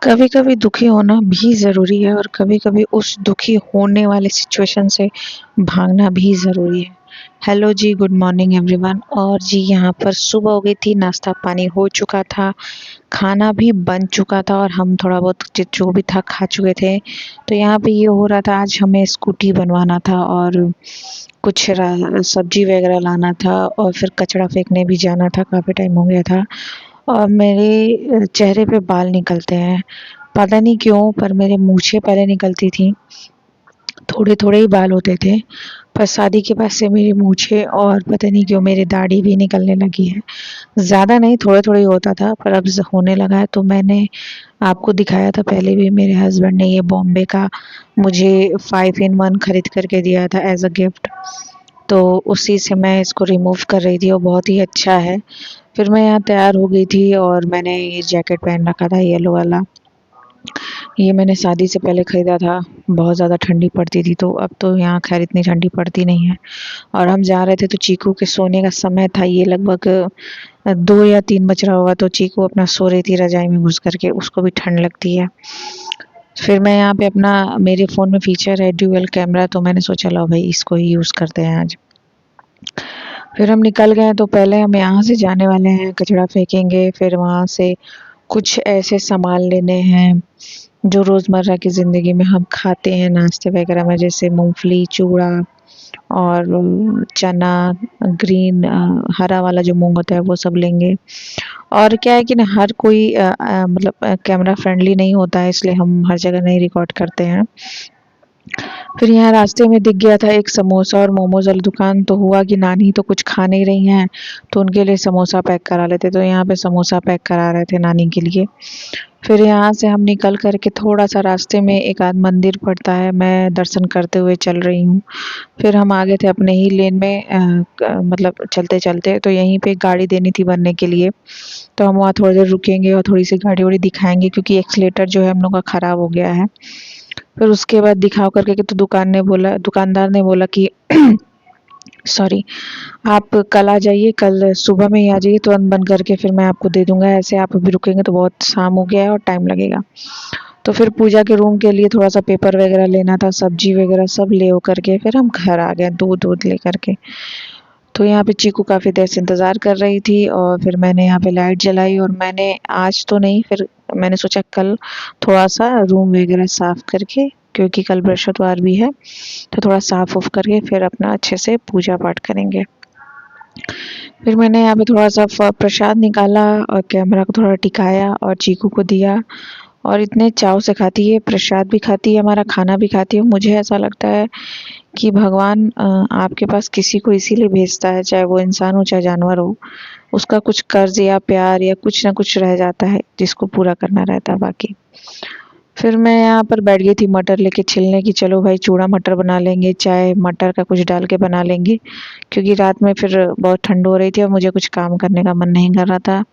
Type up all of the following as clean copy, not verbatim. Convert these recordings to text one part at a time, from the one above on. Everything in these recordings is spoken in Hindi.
कभी कभी दुखी होना भी ज़रूरी है और कभी कभी उस दुखी होने वाले सिचुएशन से भागना भी ज़रूरी है। हेलो जी, गुड मॉर्निंग एवरीवन। और जी यहाँ पर सुबह हो गई थी, नाश्ता पानी हो चुका था, खाना भी बन चुका था और हम थोड़ा बहुत जो भी था खा चुके थे। तो यहाँ पे ये हो रहा था, आज हमें स्कूटी बनवाना था और कुछ सब्जी वगैरह लाना था और फिर कचरा फेंकने भी जाना था, काफ़ी टाइम हो गया था। और मेरे चेहरे पे बाल निकलते हैं, पता नहीं क्यों, पर मेरे मूंछें पहले निकलती थी, थोड़े थोड़े ही बाल होते थे। पर शादी के बाद से मेरी मूंछें और पता नहीं क्यों मेरी दाढ़ी भी निकलने लगी है। ज़्यादा नहीं, थोड़े थोड़े ही होता था, पर अब होने लगा है। तो मैंने आपको दिखाया था पहले भी, मेरे हस्बैंड ने ये बॉम्बे का मुझे 5 in 1 खरीद करके दिया था एज अ गिफ्ट। तो उसी से मैं इसको रिमूव कर रही थी और बहुत ही अच्छा है। फिर मैं यहाँ तैयार हो गई थी और मैंने ये जैकेट पहन रखा था, येलो वाला। ये मैंने शादी से पहले खरीदा था, बहुत ज़्यादा ठंडी पड़ती थी, तो अब तो यहाँ खैर इतनी ठंडी पड़ती नहीं है। और हम जा रहे थे तो चीकू के सोने का समय था, ये लगभग 2 या 3 बज रहा होगा, तो चीकू अपना सो रही थी रजाई में घुस करके, उसको भी ठंड लगती है। फिर मैं यहाँ पे अपना, मेरे फ़ोन में फीचर है ड्यूअल कैमरा, तो मैंने सोचा लो भाई इसको ही यूज़ करते हैं आज। फिर हम निकल गए, तो पहले हम यहाँ से जाने वाले हैं, कचरा फेंकेंगे, फिर वहाँ से कुछ ऐसे सामान लेने हैं जो रोज़मर्रा की ज़िंदगी में हम खाते हैं नाश्ते वगैरह में, जैसे मूंगफली, चूड़ा और चना, ग्रीन हरा वाला जो मूंग होता है वो सब लेंगे। और क्या है कि ना, हर कोई मतलब कैमरा फ्रेंडली नहीं होता है, इसलिए हम हर जगह नहीं रिकॉर्ड करते हैं। फिर यहाँ रास्ते में दिख गया था एक समोसा और मोमोज वाली दुकान, तो हुआ कि नानी तो कुछ खा नहीं रही हैं, तो उनके लिए समोसा पैक करा लेते, तो यहाँ पे समोसा पैक करा रहे थे नानी के लिए। फिर यहाँ से हम निकल कर के थोड़ा सा रास्ते में एक आध मंदिर पड़ता है, मैं दर्शन करते हुए चल रही हूँ। फिर हम आगे थे अपने ही लेन में, मतलब चलते चलते, तो यहीं पे गाड़ी देनी थी बनने के लिए, तो हम वहाँ थोड़ी देर रुकेंगे और थोड़ी सी गाड़ी वाड़ी दिखाएंगे, क्योंकि एक्सीलेटर जो है हम लोग का ख़राब हो गया है। फिर उसके बाद दिखाओ करके कि, तो दुकानदार ने बोला कि सॉरी, आप कल आ जाइए, कल सुबह में ही आ जाइए तुरंत बन करके, फिर मैं आपको दे दूंगा। ऐसे आप अभी रुकेंगे तो बहुत शाम हो गया है और टाइम लगेगा। तो फिर पूजा के रूम के लिए थोड़ा सा पेपर वगैरह लेना था, सब्जी वगैरह सब ले करके फिर हम घर आ गए, दूध दूध ले करके। तो यहाँ पे चीकू काफ़ी देर से इंतज़ार कर रही थी और फिर मैंने यहाँ पे लाइट जलाई, और मैंने आज तो नहीं, फिर मैंने सोचा कल थोड़ा सा रूम वगैरह साफ़ करके, क्योंकि कल बृहस्पतिवार भी है, तो थोड़ा साफ़ उफ करके फिर अपना अच्छे से पूजा पाठ करेंगे। फिर मैंने यहाँ पे थोड़ा सा प्रसाद निकाला और कैमरा को थोड़ा टिकाया और चीकू को दिया, और इतने चाव से खाती है, प्रसाद भी खाती है, हमारा खाना भी खाती है। मुझे ऐसा लगता है कि भगवान आपके पास किसी को इसीलिए भेजता है, चाहे वो इंसान हो चाहे जानवर हो, उसका कुछ कर्ज या प्यार या कुछ ना कुछ रह जाता है जिसको पूरा करना रहता है बाकी। फिर मैं यहाँ पर बैठ गई थी मटर लेके छिलने की, चलो भाई चूड़ा मटर बना लेंगे, चाहे मटर का कुछ डाल के बना लेंगे, क्योंकि रात में फिर बहुत ठंड हो रही थी और मुझे कुछ काम करने का मन नहीं कर रहा था।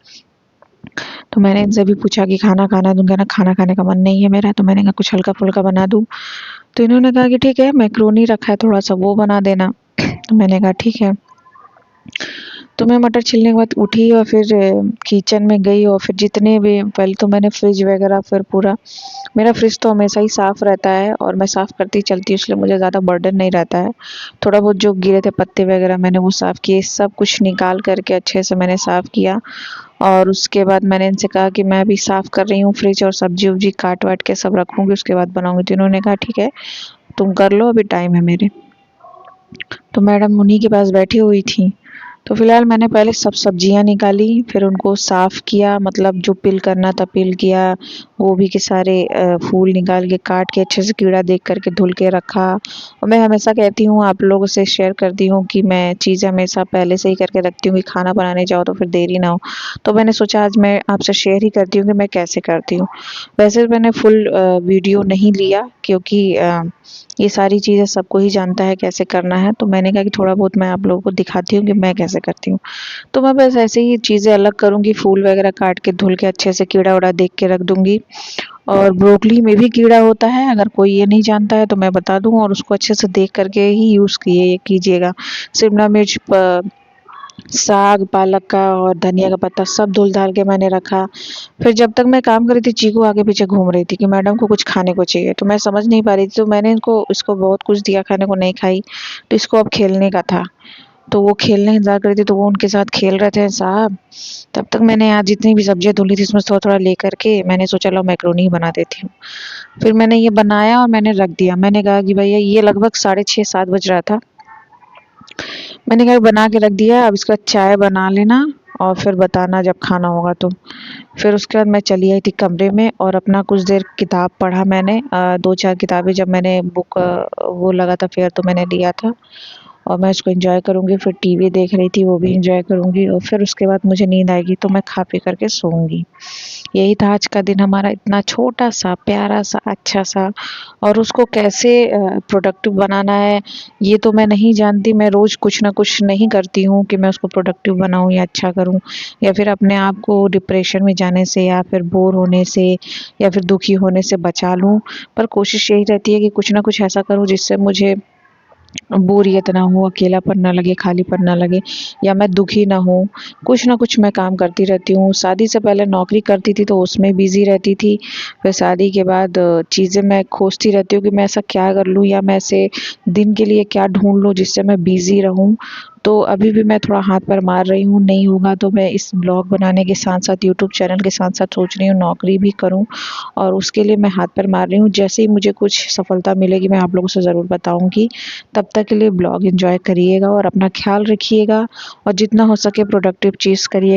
तो मैंने इनसे भी पूछा कि खाना खाना दूंगा ना, खाना खाने का मन नहीं है मेरा, तो मैंने कहा कुछ हल्का फुल्का बना दूं। तो इन्होंने कहा कि ठीक है, मैक्रोनी रखा है थोड़ा सा, वो बना देना। तो मैंने कहा ठीक है। तो मैं मटर छिलने के बाद उठी और फिर किचन में गई, और फिर जितने भी, पहले तो मैंने फ्रिज वगैरह, फिर पूरा, मेरा फ्रिज तो हमेशा ही साफ़ रहता है और मैं साफ़ करती चलती हूँ, इसलिए मुझे ज़्यादा बर्डन नहीं रहता है। थोड़ा बहुत जो गिरे थे पत्ते वगैरह मैंने वो साफ़ किए, सब कुछ निकाल करके अच्छे से मैंने साफ़ किया। और उसके बाद मैंने इनसे कहा कि मैं अभी साफ़ कर रही हूँ फ्रिज, और सब्जी वब्जी काट वाट के सब रखूँगी, उसके बाद बनाऊँगी। तो इन्होंने कहा ठीक है, तुम कर लो, अभी टाइम है मेरे। तो मैडम उन्हीं के पास बैठी हुई थी। तो फिलहाल मैंने पहले सब सब्जियां निकाली, फिर उनको साफ़ किया, मतलब जो पील करना था पील किया, गोभी के सारे फूल निकाल के काट के अच्छे से कीड़ा देख करके धुल के रखा। और मैं हमेशा कहती हूँ, आप लोगों से शेयर करती हूँ कि मैं चीज़ें हमेशा पहले से ही करके रखती हूँ कि खाना बनाने जाओ तो फिर देरी ना हो। तो मैंने सोचा आज मैं आपसे शेयर ही करती हूँ कि मैं कैसे करती हूँ। वैसे मैंने फुल वीडियो नहीं लिया, क्योंकि ये सारी चीज़ें सबको ही जानता है कैसे करना है, तो मैंने कहा कि थोड़ा बहुत मैं आप लोगों को दिखाती हूँ कि मैं कैसे करती हूँ। तो मैं बस ऐसे ही चीज़ें अलग करूँगी, फूल वगैरह काट के धुल के अच्छे से कीड़ा उड़ा देख के रख दूँगी। और ब्रोकली में भी कीड़ा होता है, अगर कोई ये नहीं जानता है तो मैं बता दूँ, और उसको अच्छे से देख करके ही यूज़ किए कीजिएगा। शिमला मिर्च साग, पालक का और धनिया का पत्ता सब धुल-धाल के मैंने रखा। फिर जब तक मैं काम कर रही थी, चीकू आगे-पीछे घूम रही थी कि मैडम को कुछ खाने को चाहिए, तो मैं समझ नहीं पा रही थी, तो मैंने इसको बहुत कुछ दिया खाने को, नहीं खाई, तो इसको अब खेलने का था। तो वो खेलने इंतज़ार कर रही थी, तो वो उनके साथ खेल रहे थे साहब। तब तक मैंने आज जितनी भी सब्जियाँ धुली थी, उसमें से थोड़ा-थोड़ा लेकर के मैंने सोचा लाओ मैकरोनी ही बना देती हूँ। फिर मैंने ये बनाया और मैंने रख दिया। मैंने कहा कि भैया ये लगभग साढ़े 6-7 बज रहा था। मैंने कहा बना के रख दिया, अब इसका चाय बना लेना और फिर बताना जब खाना होगा तो। फिर उसके बाद मैं चली आई थी कमरे में और अपना कुछ देर किताब पढ़ा मैंने। 2-4 किताबें जब मैंने बुक वो लगा था फेयर तो मैंने लिया था और मैं इसको एंजॉय करूँगी। फिर टीवी देख रही थी, वो भी एंजॉय करूँगी और फिर उसके बाद मुझे नींद आएगी तो मैं खा पी करके सोऊंगी। यही था आज का दिन हमारा, इतना छोटा सा, प्यारा सा, अच्छा सा। और उसको कैसे प्रोडक्टिव बनाना है ये तो मैं नहीं जानती। मैं रोज़ कुछ ना कुछ नहीं करती हूँ कि मैं उसको प्रोडक्टिव बनाऊँ या अच्छा करूँ या फिर अपने आप को डिप्रेशन में जाने से या फिर बोर होने से या फिर दुखी होने से बचा लूँ। पर कोशिश यही रहती है कि कुछ ना कुछ ऐसा करूँ जिससे मुझे बोरियत ना हो, अकेलापन ना लगे, खालीपन ना लगे या मैं दुखी ना हूँ। कुछ ना कुछ मैं काम करती रहती हूँ। शादी से पहले नौकरी करती थी तो उसमें बिज़ी रहती थी। फिर शादी के बाद चीज़ें मैं खोजती रहती हूँ कि मैं ऐसा क्या कर लूँ या मैं ऐसे दिन के लिए क्या ढूँढ लूँ जिससे मैं बिज़ी रहूँ। तो अभी भी मैं थोड़ा हाथ पैर मार रही हूँ, नहीं होगा तो मैं इस ब्लॉग बनाने के साथ-साथ यूट्यूब चैनल के साथ-साथ सोच रही हूँ नौकरी भी करूँ और उसके लिए मैं हाथ पैर मार रही हूँ। जैसे ही मुझे कुछ सफलता मिलेगी मैं आप लोगों से ज़रूर बताऊँगी। तब तक के लिए ब्लॉग एंजॉय करिएगा और अपना ख्याल रखिएगा और जितना हो सके प्रोडक्टिव चीज़ करिएगा।